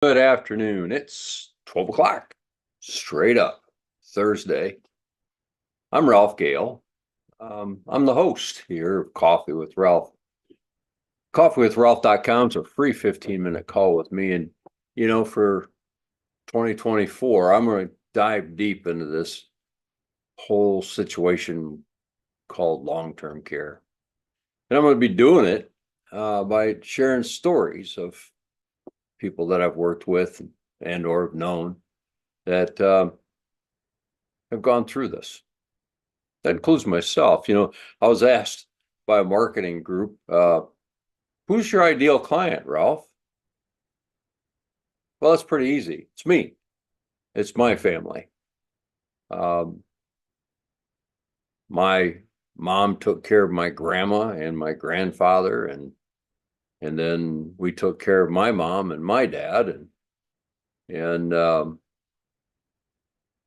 Good afternoon. It's 12 o'clock, straight up Thursday. I'm Ralph Gale. I'm the host here of Coffee with Ralph. CoffeeWithRalph.com is a free 15-minute call with me. And, for 2024, I'm going to dive deep into this whole situation called long-term care. And I'm going to be doing it by sharing stories of people that I've worked with and or have known that have gone through this. That includes myself. I was asked by a marketing group, who's your ideal client, Ralph? Well, it's pretty easy. It's me. It's my family. My mom took care of my grandma and my grandfather, and then we took care of my mom and my dad, and well,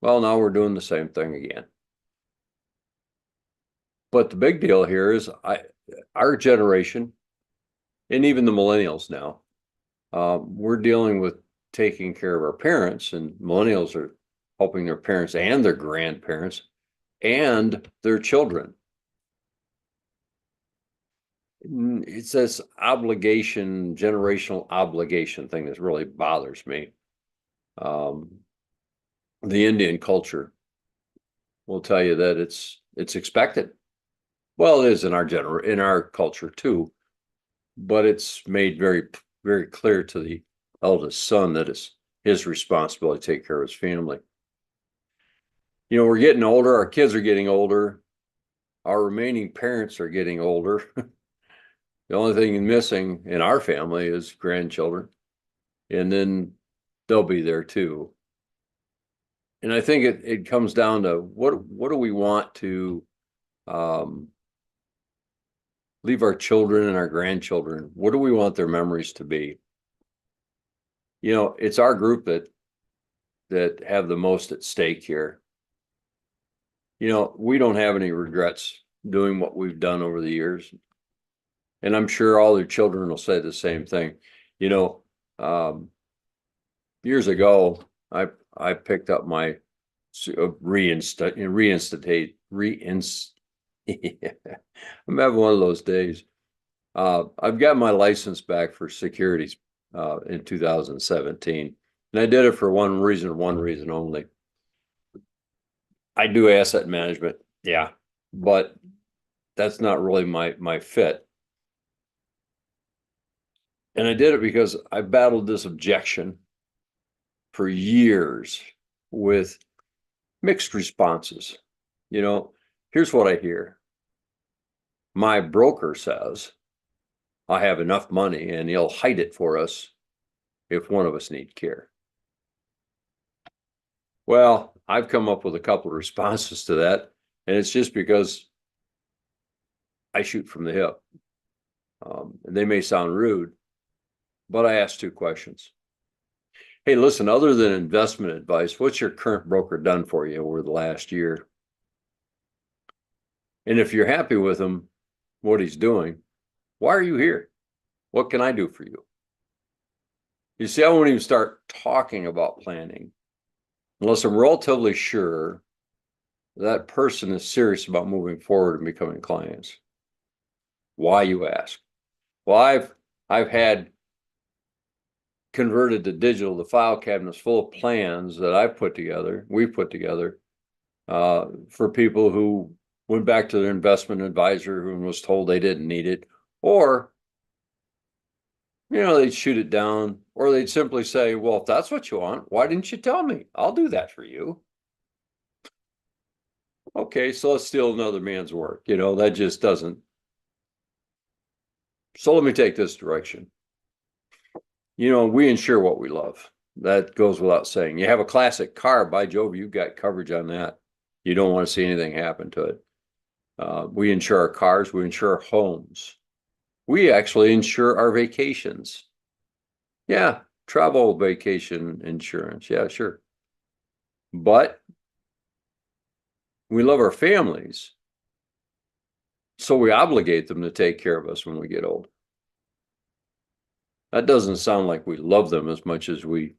now we're doing the same thing again. But the big deal here is our generation, and even the millennials now, we're dealing with taking care of our parents, and millennials are helping their parents and their grandparents and their children. It's this obligation, generational obligation thing that really bothers me. The Indian culture will tell you that it's expected. Well, it is in our culture too, but it's made very, very clear to the eldest son that it's his responsibility to take care of his family. We're getting older, our kids are getting older, our remaining parents are getting older. The only thing missing in our family is grandchildren, and then they'll be there too. And I think it comes down to what do we want to leave our children and our grandchildren? What do we want their memories to be? It's our group that have the most at stake here. We don't have any regrets doing what we've done over the years. And I'm sure all their children will say the same thing. Years ago, I picked up my reinstate. I'm having one of those days. I've got my license back for securities in 2017, and I did it for one reason only. I do asset management, yeah, but that's not really my fit. And I did it because I battled this objection for years with mixed responses. Here's what I hear. My broker says I have enough money and he'll hide it for us if one of us need care. Well, I've come up with a couple of responses to that, and it's just because I shoot from the hip. They may sound rude, but I ask two questions. Hey, listen, other than investment advice, what's your current broker done for you over the last year? And if you're happy with him, what he's doing, why are you here? What can I do for you? You see, I won't even start talking about planning unless I'm relatively sure that person is serious about moving forward and becoming clients. Why, you ask? Well, I've had converted to digital the file cabinets full of plans that we put together for people who went back to their investment advisor and was told they didn't need it, or they'd shoot it down, or they'd simply say, well, if that's what you want, why didn't you tell me? I'll do that for you. Okay, so let's steal another man's work. That just doesn't. So let me take this direction. We insure what we love. That goes without saying. You have a classic car, by Jove, you've got coverage on that. You don't want to see anything happen to it. We insure our cars, we insure our homes. We actually insure our vacations. Yeah, travel vacation insurance. Yeah, sure. But we love our families, so we obligate them to take care of us when we get old. That doesn't sound like we love them as much as we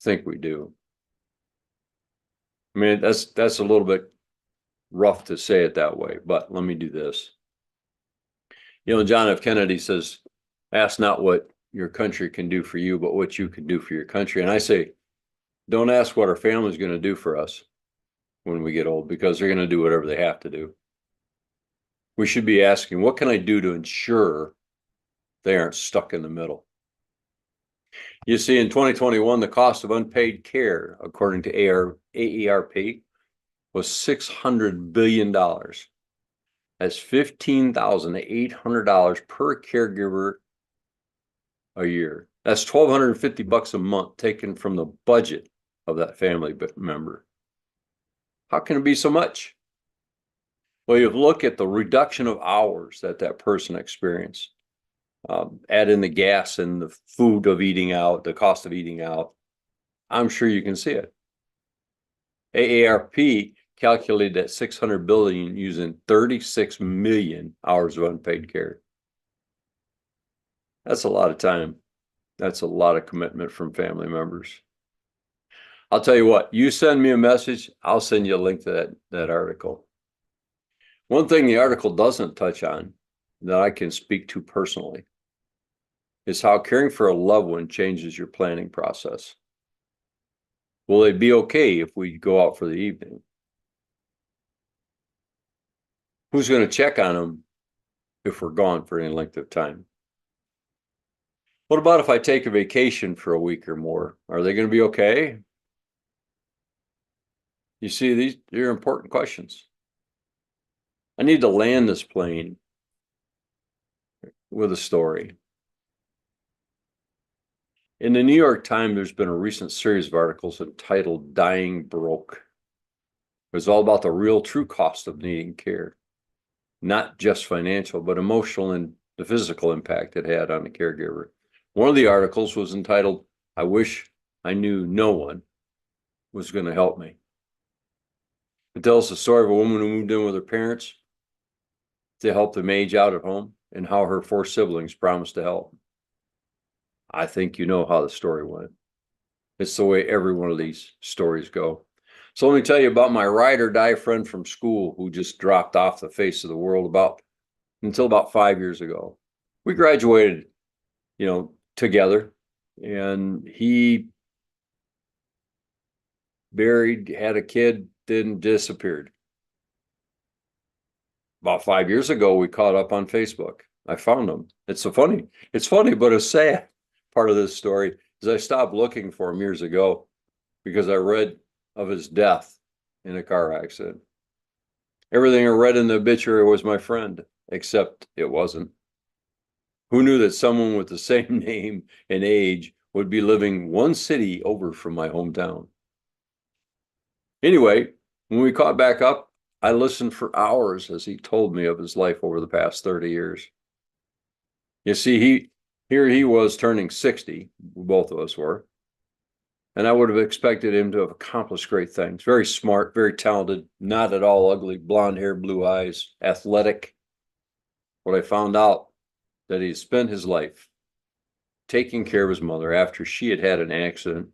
think we do. I mean, that's a little bit rough to say it that way, but let me do this. You know, John F. Kennedy says, ask not what your country can do for you, but what you can do for your country. And I say, don't ask what our family's going to do for us when we get old, because they're going to do whatever they have to do. We should be asking, what can I do to ensure they aren't stuck in the middle? You see, in 2021, the cost of unpaid care, according to AARP, was $600 billion. That's $15,800 per caregiver a year. That's $1,250 a month taken from the budget of that family member. How can it be so much? Well, you look at the reduction of hours that person experienced. Add in the gas and the food of eating out, the cost of eating out. I'm sure you can see it. AARP calculated that 600 billion using 36 million hours of unpaid care. That's a lot of time. That's a lot of commitment from family members. I'll tell you what, you send me a message, I'll send you a link to that article. One thing the article doesn't touch on that I can speak to personally is how caring for a loved one changes your planning process. Will they be okay if we go out for the evening? Who's going to check on them if we're gone for any length of time? What about if I take a vacation for a week or more? Are they going to be okay? You see, they're important questions. I need to land this plane with a story. In the New York Times, there's been a recent series of articles entitled Dying Broke. It was all about the real true cost of needing care, not just financial, but emotional and the physical impact it had on the caregiver. One of the articles was entitled, I Wish I Knew No One Was Going to Help Me. It tells the story of a woman who moved in with her parents to help them age out at home and how her 4 siblings promised to help. I think you know how the story went. It's the way every one of these stories go. So let me tell you about my ride or die friend from school who just dropped off the face of the world until about 5 years ago. We graduated, together, and he had a kid, then disappeared. About 5 years ago, we caught up on Facebook. I found him. It's funny, but a sad part of this story is I stopped looking for him years ago because I read of his death in a car accident. Everything I read in the obituary was my friend, except it wasn't. Who knew that someone with the same name and age would be living one city over from my hometown? Anyway, when we caught back up, I listened for hours as he told me of his life over the past 30 years. You see, here he was turning 60, both of us were, and I would have expected him to have accomplished great things. Very smart, very talented, not at all ugly, blonde hair, blue eyes, athletic. What I found out that he spent his life taking care of his mother after she had had an accident,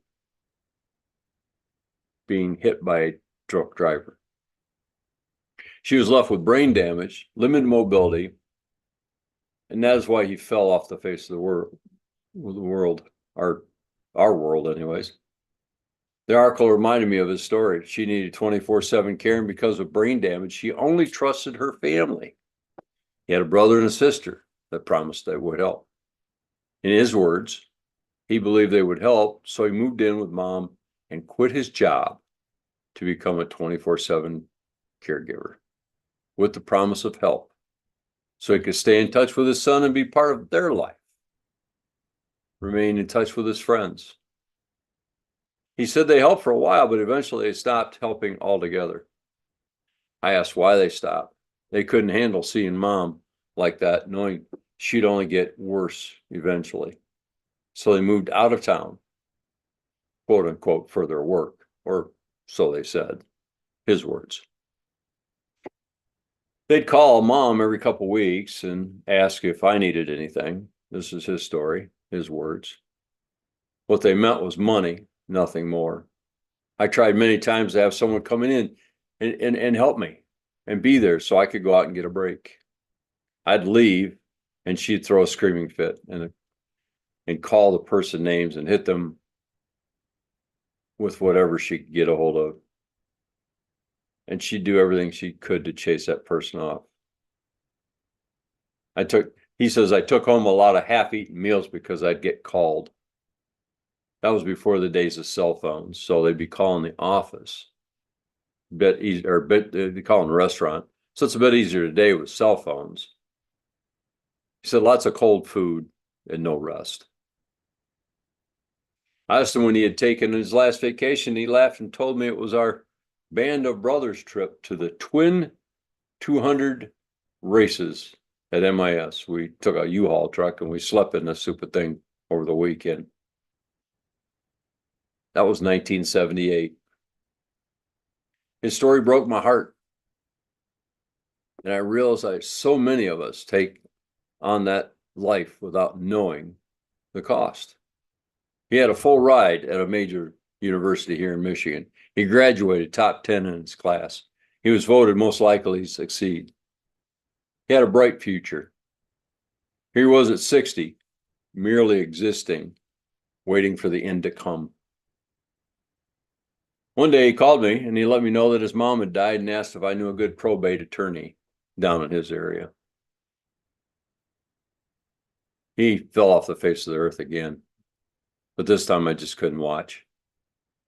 being hit by a truck driver. She was left with brain damage, limited mobility, and that is why he fell off the face of the world, our world anyways. The article reminded me of his story. She needed 24/7 care, and because of brain damage, she only trusted her family. He had a brother and a sister that promised they would help. In his words, he believed they would help, so he moved in with mom and quit his job to become a 24/7 caregiver with the promise of help, so he could stay in touch with his son and be part of their life, remain in touch with his friends. He said they helped for a while, but eventually they stopped helping altogether. I asked why they stopped. They couldn't handle seeing mom like that, knowing she'd only get worse eventually. So they moved out of town, quote unquote, for their work, or so they said, his words. They'd call mom every couple of weeks and ask if I needed anything. This is his story. his words. What they meant was money, nothing more. I tried many times to have someone coming in and help me and be there so I could go out and get a break. I'd leave and she'd throw a screaming fit and call the person names and hit them with whatever she could get a hold of. And she'd do everything she could to chase that person off. He says, I took home a lot of half-eaten meals because I'd get called. That was before the days of cell phones. So they'd be calling the office. Bit easier, or they call them a restaurant. So it's a bit easier today with cell phones. He said, lots of cold food and no rest. I asked him when he had taken his last vacation. He laughed and told me it was our Band of Brothers trip to the Twin 200 races at MIS. We took a U-Haul truck and we slept in this stupid thing over the weekend. That was 1978. His story broke my heart. And I realized so many of us take on that life without knowing the cost. He had a full ride at a major university here in Michigan. He graduated top 10 in his class. He was voted most likely to succeed. He had a bright future. Here he was at 60, merely existing, waiting for the end to come. One day he called me and he let me know that his mom had died and asked if I knew a good probate attorney down in his area. He fell off the face of the earth again, but this time I just couldn't watch.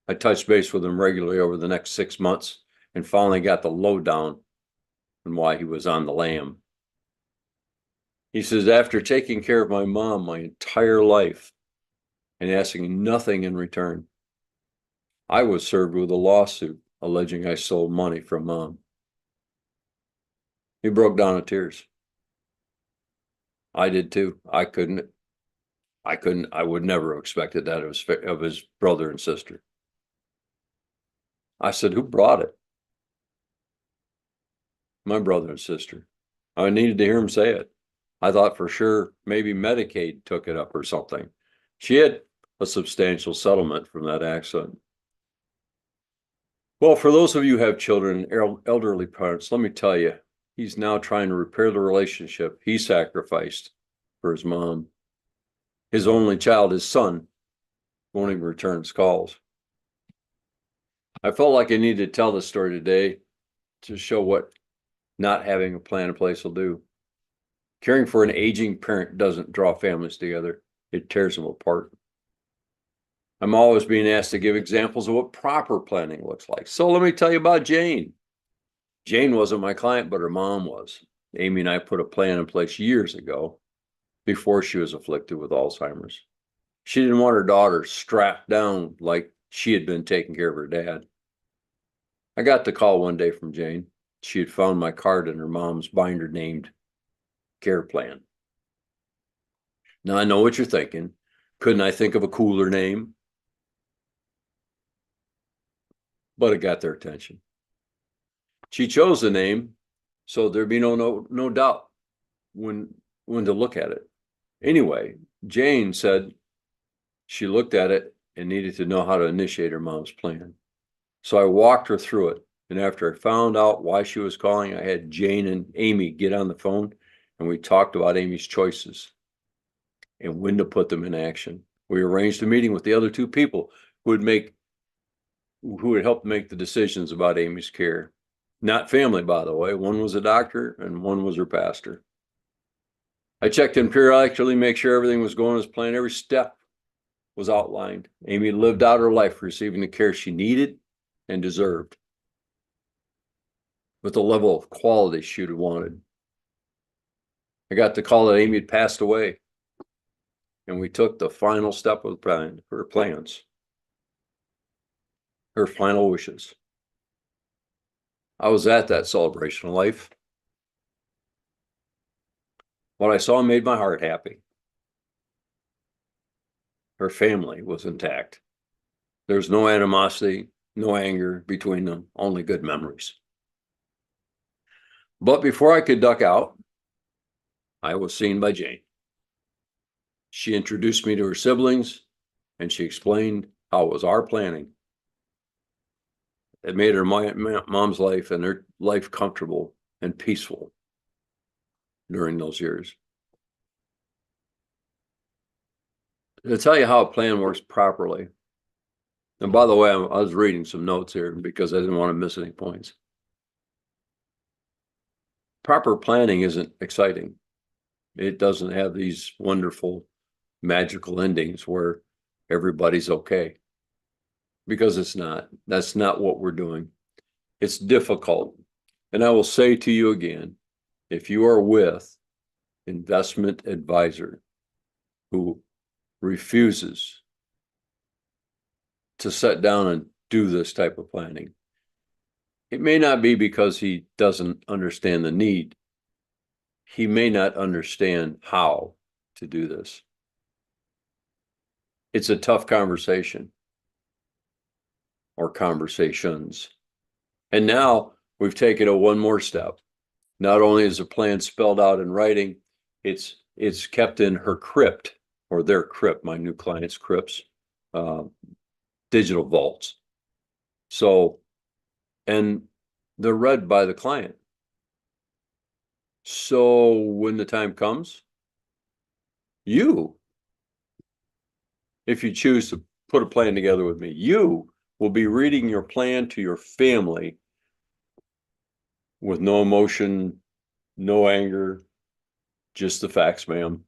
I touched base with him regularly over the next 6 months and finally got the lowdown on why he was on the lam. He says, after taking care of my mom my entire life and asking nothing in return, I was served with a lawsuit alleging I stole money from mom. He broke down in tears. I did too. I would never have expected that of his brother and sister. I said, who brought it? My brother and sister. I needed to hear him say it. I thought for sure maybe Medicaid took it up or something. She had a substantial settlement from that accident. Well, for those of you who have children, elderly parents, let me tell you, he's now trying to repair the relationship he sacrificed for his mom. His only child, his son, won't even return his calls. I felt like I needed to tell this story today to show what not having a plan in place will do. Caring for an aging parent doesn't draw families together. It tears them apart. I'm always being asked to give examples of what proper planning looks like. So let me tell you about Jane. Jane wasn't my client, but her mom was. Amy and I put a plan in place years ago before she was afflicted with Alzheimer's. She didn't want her daughter strapped down like she had been taking care of her dad. I got the call one day from Jane. She had found my card in her mom's binder named Care Plan. Now I know what you're thinking. Couldn't I think of a cooler name? But it got their attention. She chose the name, so there'd be no doubt when to look at it. Anyway, Jane said she looked at it and needed to know how to initiate her mom's plan. So I walked her through it. And after I found out why she was calling, I had Jane and Amy get on the phone and we talked about Amy's choices and when to put them in action. We arranged a meeting with the other two people who would help make the decisions about Amy's care. Not family, by the way. One was a doctor and one was her pastor. I checked in periodically, make sure everything was going as planned. Every step was outlined. Amy lived out her life receiving the care she needed and deserved with the level of quality she would have wanted. I got the call that Amy had passed away, and we took the final step of her plans, her final wishes. I was at that celebration of life. What I saw made my heart happy. Her family was intact. There's no animosity, no anger between them, only good memories. But before I could duck out, I was seen by Jane. She introduced me to her siblings, and she explained how it was our planning. It made her mom's life and her life comfortable and peaceful during those years. To tell you how a plan works properly. And by the way, I was reading some notes here because I didn't want to miss any points. Proper planning isn't exciting. It doesn't have these wonderful, magical endings where everybody's okay. Because it's not. That's not what we're doing. It's difficult. And I will say to you again, if you are with investment advisor who refuses to sit down and do this type of planning, it may not be because he doesn't understand the need. He may not understand how to do this. It's a tough conversation or conversations. And now we've taken it one more step. Not only is the plan spelled out in writing, it's kept in her crypt or their crypt, my new client's crypts, digital vaults. So, and they're read by the client. So when the time comes, if you choose to put a plan together with me, you will be reading your plan to your family with no emotion, no anger, just the facts, ma'am.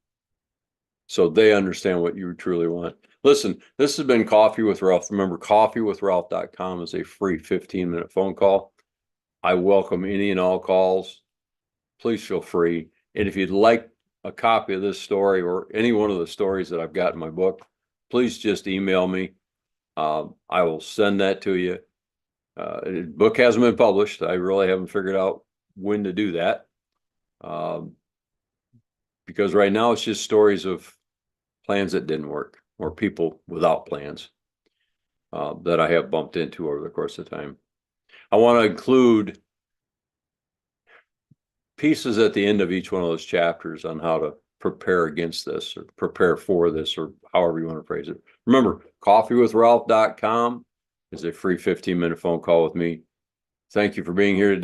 So they understand what you truly want. Listen, this has been Coffee with Ralph. Remember, coffeewithralph.com is a free 15-minute phone call. I welcome any and all calls. Please feel free. And if you'd like a copy of this story or any one of the stories that I've got in my book, please just email me. I will send that to you. The book hasn't been published. I really haven't figured out when to do that. Because right now it's just stories of plans that didn't work or people without plans that I have bumped into over the course of time. I want to include pieces at the end of each one of those chapters on how to prepare against this or prepare for this or however you want to phrase it. Remember, coffeewithralph.com is a free 15-minute phone call with me. Thank you for being here today.